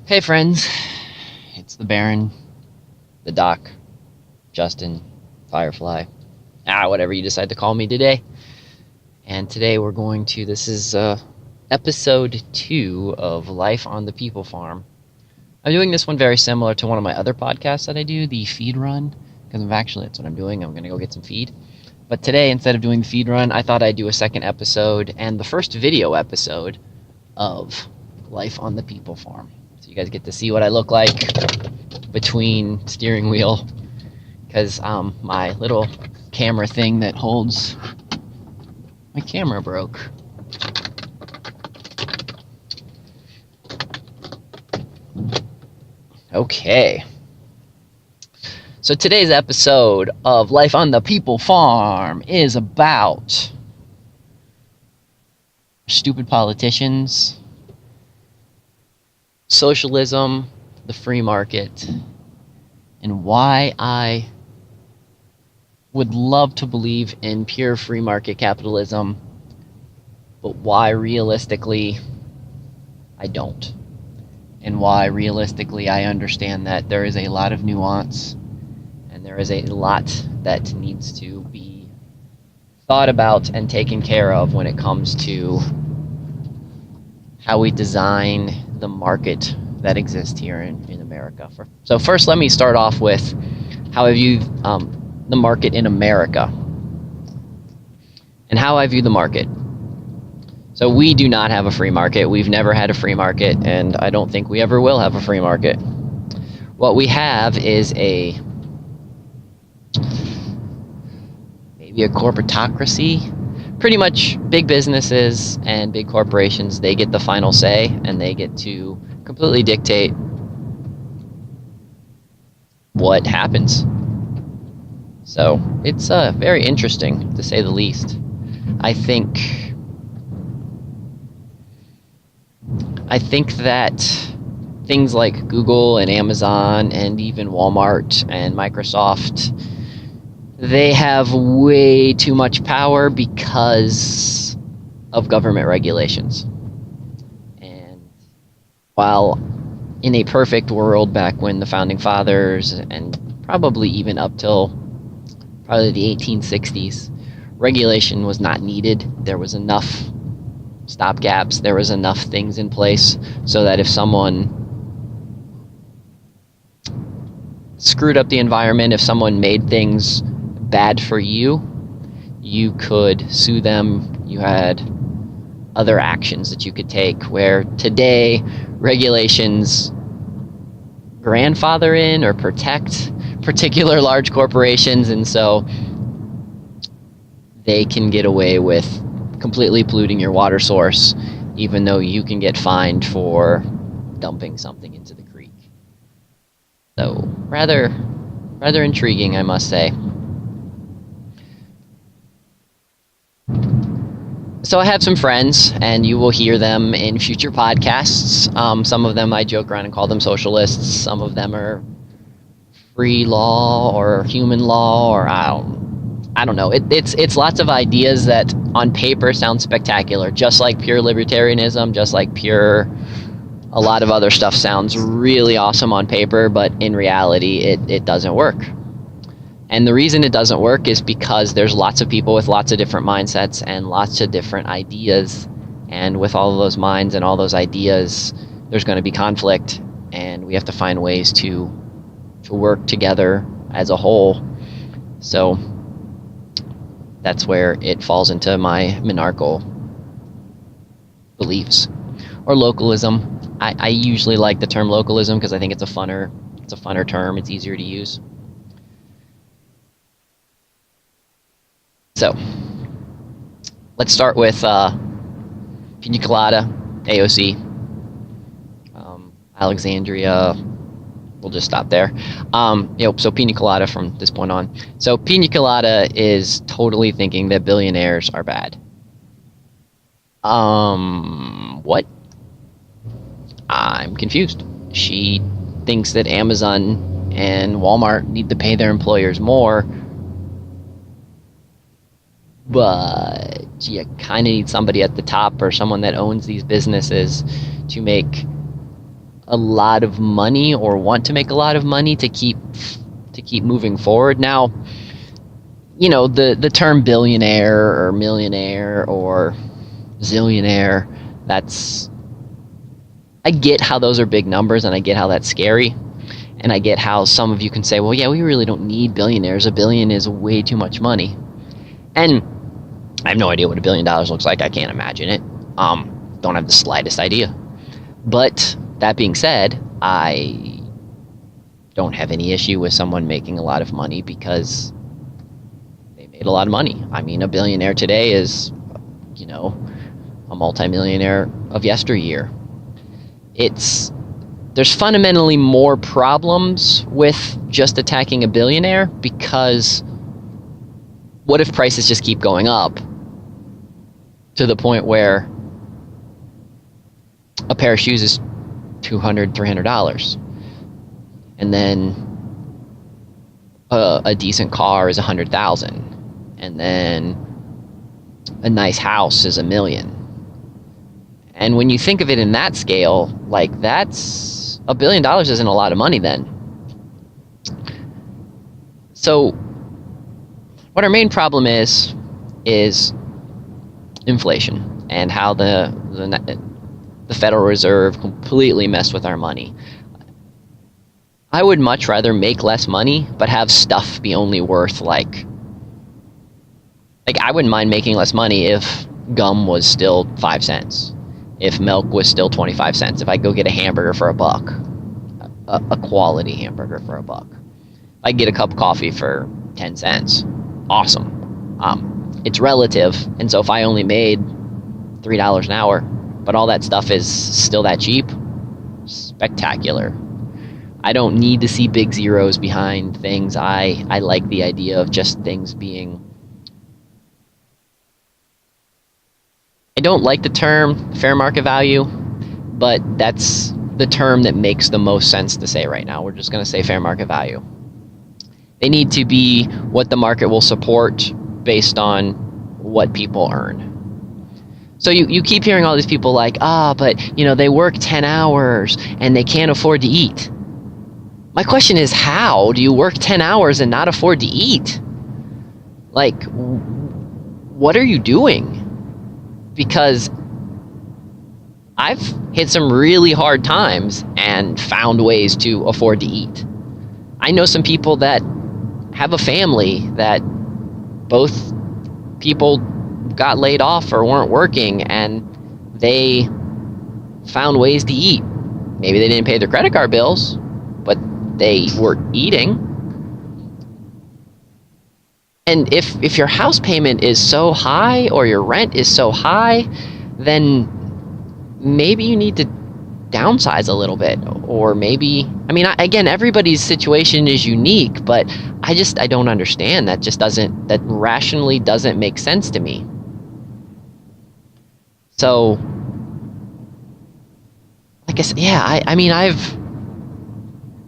Hey friends, it's the Baron, the Doc, Justin, Firefly, whatever you decide to call me today. And today this is episode 2 of Life on the People Farm. I'm doing this one very similar to one of my other podcasts that I do, the feed run, because that's what I'm doing. I'm going to go get some feed. But today, instead of doing the feed run, I thought I'd do a second episode and the first video episode of Life on the People Farm. So you guys get to see what I look like between steering wheel, because my little camera thing that holds my camera broke. Okay. So today's episode of Life on the People Farm is about stupid politicians, socialism, the free market, and why I would love to believe in pure free market capitalism, but why realistically I don't. And why realistically I understand that there is a lot of nuance and there is a lot that needs to be thought about and taken care of when it comes to how we design the market that exists here in America. So first, let me start off with how I view the market in America and how I view the market. So we do not have a free market. We've never had a free market, and I don't think we ever will have a free market. What we have is maybe a corporatocracy. Pretty much big businesses and big corporations, they get the final say, and they get to completely dictate what happens. So it's very interesting, to say the least. I think that things like Google and Amazon and even Walmart and Microsoft, they have way too much power because of government regulations. And while in a perfect world back when the Founding Fathers and probably even up till probably the 1860s, regulation was not needed. There was enough stopgaps, there was enough things in place so that if someone screwed up the environment, if someone made things bad for you, you could sue them. You had other actions that you could take, where today regulations grandfather in or protect particular large corporations, and so they can get away with completely polluting your water source, even though you can get fined for dumping something into the creek. So rather intriguing, I must say. So I have some friends, and you will hear them in future podcasts. Some of them I joke around and call them socialists. Some of them are free law or human law, or I don't know. It's lots of ideas that on paper sound spectacular, just like pure libertarianism, just like a lot of other stuff sounds really awesome on paper, but in reality it doesn't work. And the reason it doesn't work is because there's lots of people with lots of different mindsets and lots of different ideas. And with all of those minds and all those ideas, there's going to be conflict, and we have to find ways to work together as a whole. So that's where it falls into my monarchical beliefs. Or localism. I usually like the term localism because I think it's a funner term. It's easier to use. So let's start with Pina Colada, AOC, Alexandria. We'll just stop there. So Pina Colada from this point on. So Pina Colada is totally thinking that billionaires are bad. What? I'm confused. She thinks that Amazon and Walmart need to pay their employers more, but you kind of need somebody at the top or someone that owns these businesses to make a lot of money or want to make a lot of money to keep moving forward. Now, the term billionaire or millionaire or zillionaire, I get how those are big numbers, and I get how that's scary. And I get how some of you can say, well, yeah, we really don't need billionaires. $1 billion is way too much money. And I have no idea what $1 billion looks like. I can't imagine it. Don't have the slightest idea. But that being said, I don't have any issue with someone making a lot of money because they made a lot of money. I mean, a billionaire today is, a multimillionaire of yesteryear. There's fundamentally more problems with just attacking a billionaire, because what if prices just keep going up to the point where a pair of shoes is $200, $300, and then a decent car is $100,000, and then a nice house is $1 million. And when you think of it in that scale, like, that's $1 billion isn't a lot of money then. So what our main problem is inflation, and how the Federal Reserve completely messed with our money. I would much rather make less money but have stuff be only worth like I wouldn't mind making less money if gum was still 5 cents, if milk was still 25 cents, if I go get a hamburger for $1, a quality hamburger for $1. I get a cup of coffee for 10 cents. Awesome. It's relative, and so if I only made $3 an hour, but all that stuff is still that cheap, spectacular. I don't need to see big zeros behind things. I like the idea of just things being... I don't like the term fair market value, but that's the term that makes the most sense to say right now. We're just going to say fair market value. They need to be what the market will support based on what people earn. So you keep hearing all these people like, but they work 10 hours and they can't afford to eat. My question is, how do you work 10 hours and not afford to eat? Like, what are you doing? Because I've hit some really hard times and found ways to afford to eat. I know some people that have a family that both people got laid off or weren't working, and they found ways to eat. Maybe they didn't pay their credit card bills, but they were eating. And if your house payment is so high or your rent is so high, then maybe you need to downsize a little bit. Or maybe, again, everybody's situation is unique, but I don't understand. That rationally doesn't make sense to me. So, like I said, yeah,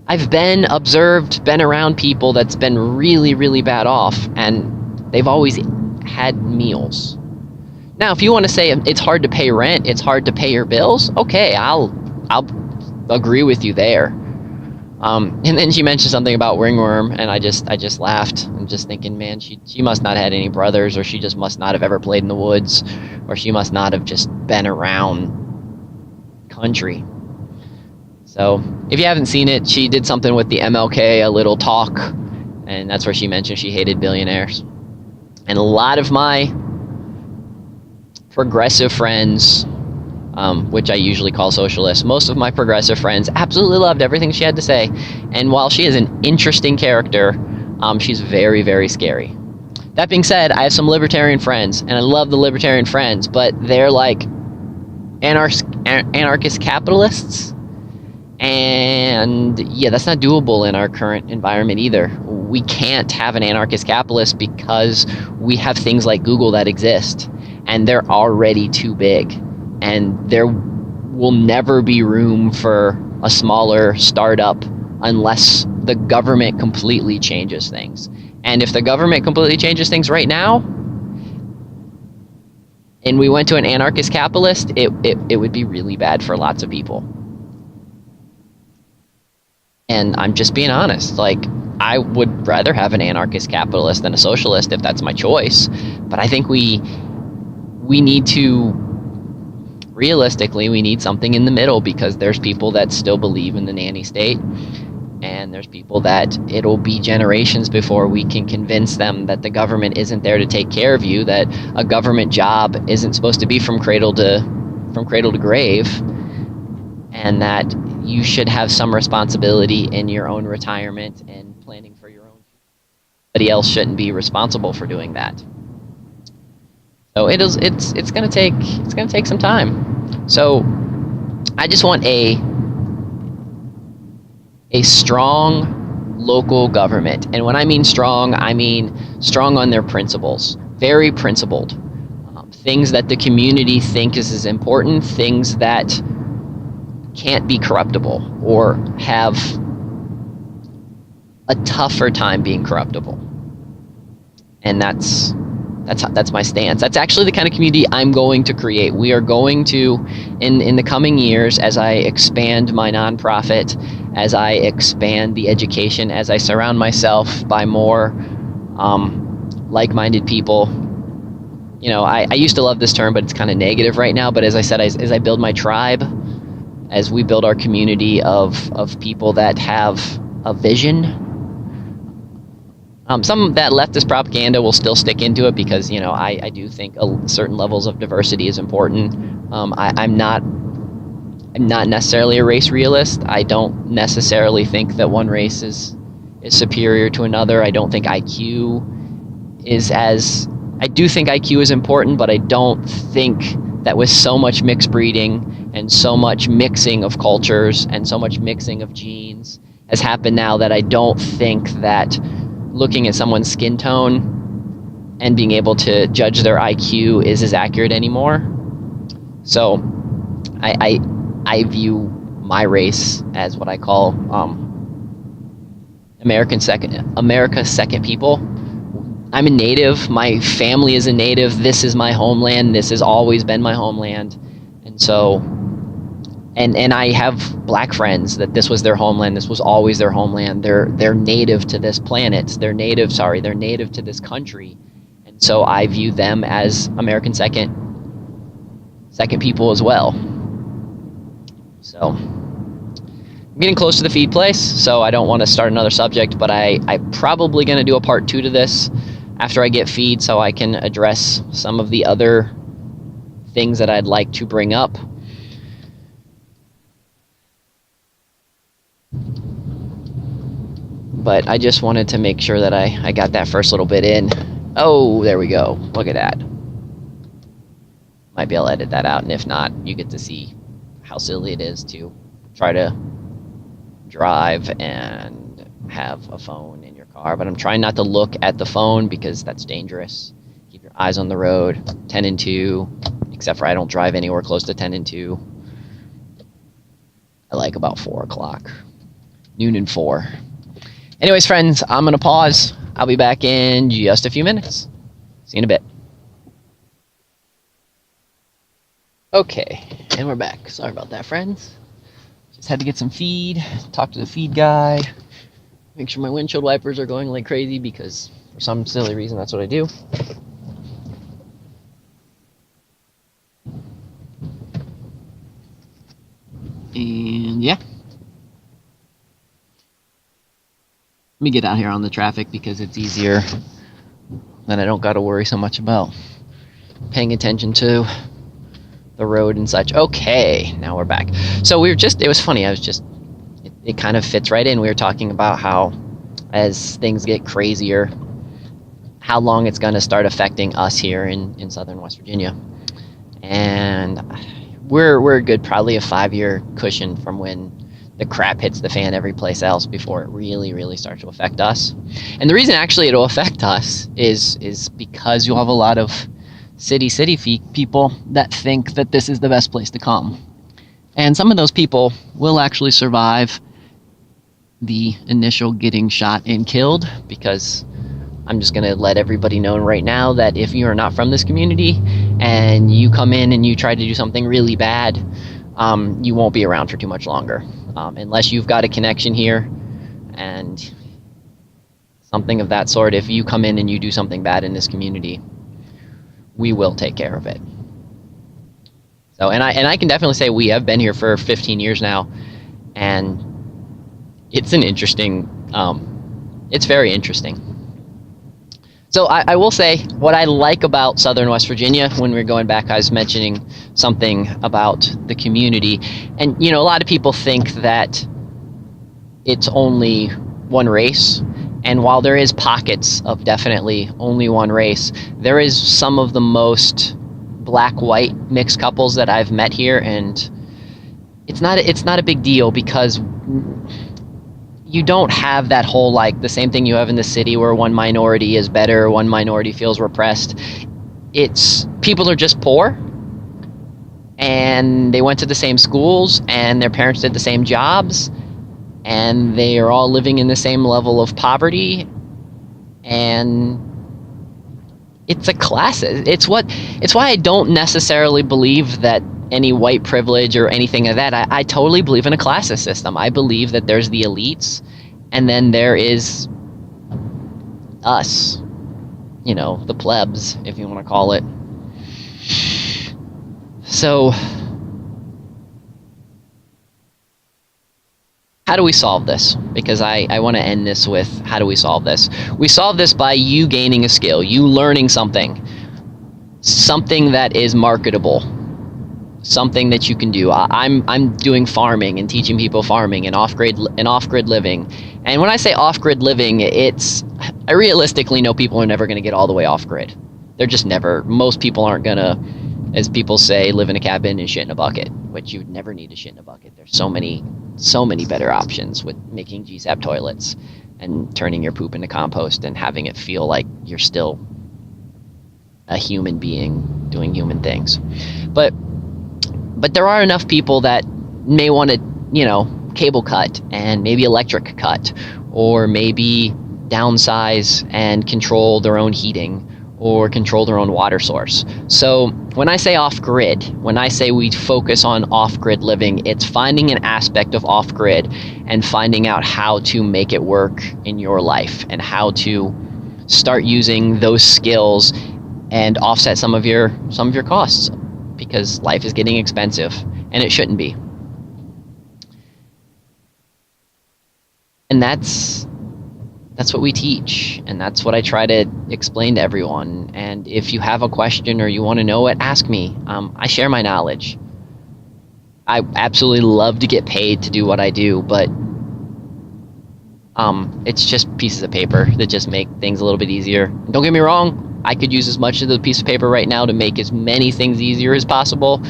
I've been around people that's been really, really bad off, and they've always had meals. Now, if you want to say it's hard to pay rent, it's hard to pay your bills, okay, I'll agree with you there. And then she mentioned something about ringworm, and I just laughed. I'm just thinking, man, she must not have had any brothers, or she just must not have ever played in the woods, or she must not have just been around country. So if you haven't seen it, she did something with the MLK, a little talk, and that's where she mentioned she hated billionaires. And a lot of my progressive friends, which I usually call socialists, most of my progressive friends absolutely loved everything she had to say. And while she is an interesting character, she's very, very scary. That being said, I have some libertarian friends, and I love the libertarian friends, but they're like anarchist capitalists. And yeah, that's not doable in our current environment either. We can't have an anarchist capitalist because we have things like Google that exist, and they're already too big. And there will never be room for a smaller startup unless the government completely changes things. And if the government completely changes things right now, and we went to an anarchist capitalist, it would be really bad for lots of people. And I'm just being honest. Like, I would rather have an anarchist capitalist than a socialist if that's my choice. But I think we need to, realistically, we need something in the middle, because there's people that still believe in the nanny state, and there's people that it'll be generations before we can convince them that the government isn't there to take care of you, that a government job isn't supposed to be from cradle to grave, and that you should have some responsibility in your own retirement and planning for your own. Somebody else shouldn't be responsible for doing that. So it's going to take some time. So I just want a strong local government. And when I mean strong on their principles, very principled. Things that the community think is important, things that can't be corruptible or have a tougher time being corruptible. And that's my stance. That's actually the kind of community I'm going to create. We are going to, in the coming years, as I expand my nonprofit, as I expand the education, as I surround myself by more like-minded people. You know, I used to love this term, but it's kind of negative right now. But as I said, as I build my tribe, as we build our community of people that have a vision. Some of that leftist propaganda will still stick into it, because, you know, I do think certain levels of diversity is important. I'm not necessarily a race realist. I don't necessarily think that one race is superior to another. I don't think IQ is as... I do think IQ is important, but I don't think that with so much mixed breeding and so much mixing of cultures and so much mixing of genes has happened now, that I don't think that looking at someone's skin tone and being able to judge their IQ is as accurate anymore. So I view my race as what I call America's second people. I'm a native. My family is a native. This is my homeland. This has always been my homeland. And so, and I have black friends that this was their homeland. This was always their homeland. They're native to this planet. They're native to this country. And so I view them as American second people as well. So I'm getting close to the feed place, so I don't want to start another subject, but I'm probably going to do a part 2 to this after I get feed, so I can address some of the other things that I'd like to bring up. But I just wanted to make sure that I got that first little bit in. Oh, there we go. Look at that. Might be able to edit that out, and if not, you get to see how silly it is to try to drive and have a phone in your car. But I'm trying not to look at the phone, because that's dangerous. Keep your eyes on the road. 10 and 2, except for I don't drive anywhere close to 10 and 2. I like about 4 o'clock. Noon and 4. Anyways, friends, I'm going to pause. I'll be back in just a few minutes. See you in a bit. Okay, and we're back. Sorry about that, friends. Just had to get some feed, talk to the feed guy, make sure my windshield wipers are going like crazy, because for some silly reason that's what I do. And yeah. Let me get out here on the traffic, because it's easier. Then I don't got to worry so much about paying attention to the road and such. Okay, now we're back. So it was funny. It kind of fits right in. We were talking about how, as things get crazier, how long it's going to start affecting us here in southern West Virginia. And we're good, probably a 5-year cushion from when the crap hits the fan every place else before it really, really starts to affect us. And the reason actually it'll affect us is because you'll have a lot of city people that think that this is the best place to come. And some of those people will actually survive the initial getting shot and killed, because I'm just going to let everybody know right now that if you are not from this community and you come in and you try to do something really bad, you won't be around for too much longer. Unless you've got a connection here, and something of that sort. If you come in and you do something bad in this community, we will take care of it. So, and I can definitely say we have been here for 15 years now, and it's an interesting, it's very interesting. So I will say what I like about Southern West Virginia, when we're going back, I was mentioning something about the community. And, you know, a lot of people think that it's only one race. And while there is pockets of definitely only one race, there is some of the most black-white mixed couples that I've met here. And it's not a big deal, because you don't have that whole, like, the same thing you have in the city where one minority is better, one minority feels repressed. It's people are just poor, and they went to the same schools, and their parents did the same jobs, and they are all living in the same level of poverty, and it's a class. It's why I don't necessarily believe that any white privilege or anything of that. I totally believe in a classist system. I believe that there's the elites, and then there is us, you know, the plebs, if you want to call it. So, how do we solve this? Because I want to end this with, how do we solve this? We solve this by you gaining a skill, you learning something that is marketable, something that you can do. I'm doing farming and teaching people farming and off-grid living. And when I say off-grid living, I realistically know people are never going to get all the way off-grid. They're just never. Most people aren't going to, as people say, live in a cabin and shit in a bucket, which you would never need to shit in a bucket. There's so many better options with making GSAP toilets and turning your poop into compost and having it feel like you're still a human being doing human things. But there are enough people that may want to, you know, cable cut and maybe electric cut, or maybe downsize and control their own heating or control their own water source. So when I say off-grid, when I say we focus on off-grid living, it's finding an aspect of off-grid and finding out how to make it work in your life and how to start using those skills and offset some of your costs, because life is getting expensive and it shouldn't be. And that's what we teach, and that's what I try to explain to everyone. And if you have a question or you want to know it, ask me. I share my knowledge. I absolutely love to get paid to do what I do, but it's just pieces of paper that just make things a little bit easier. And don't get me wrong, I could use as much of the piece of paper right now to make as many things easier as possible.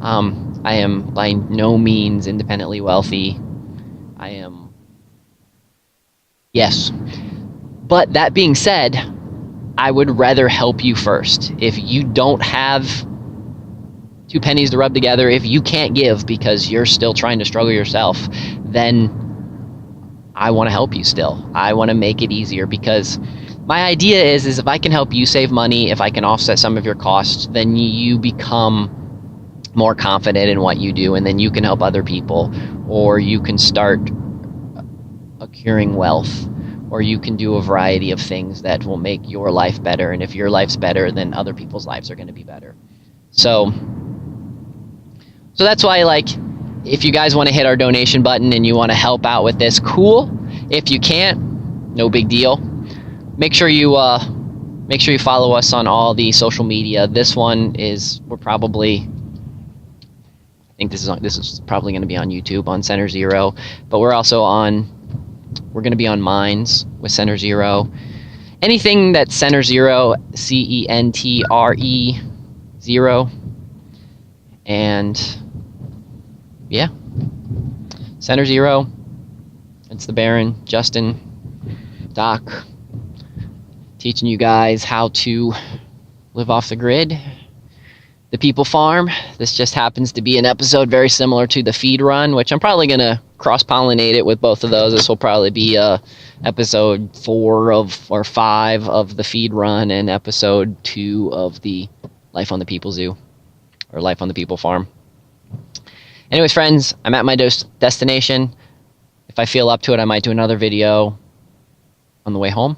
I am by no means independently wealthy. Yes. But that being said, I would rather help you first. If you don't have two pennies to rub together, if you can't give because you're still trying to struggle yourself, then I want to help you still. I want to make it easier, because my idea is if I can help you save money, if I can offset some of your costs, then you become more confident in what you do, and then you can help other people, or you can start accruing wealth, or you can do a variety of things that will make your life better. And if your life's better, then other people's lives are going to be better. So that's why, like, if you guys want to hit our donation button and you want to help out with this, cool. If you can't, no big deal. Make sure you follow us on all the social media. This one is, I think this is probably going to be on YouTube on Center Zero, but we're going to be on Minds with Center Zero. Anything that's Center Zero, CENTRE 0. And yeah, Center Zero. It's the Baron, Justin, Doc, teaching you guys how to live off the grid, the people farm. This just happens to be an episode very similar to the feed run, which I'm probably going to cross-pollinate it with both of those. This will probably be episode 4 or 5 of the feed run, and episode 2 of the Life on the People Zoo, or Life on the People Farm. Anyways, friends, I'm at my destination. If I feel up to it, I might do another video on the way home.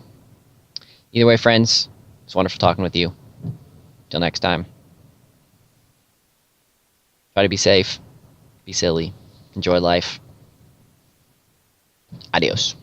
Either way, friends, it's wonderful talking with you. Till next time. Try to be safe, be silly, enjoy life. Adios.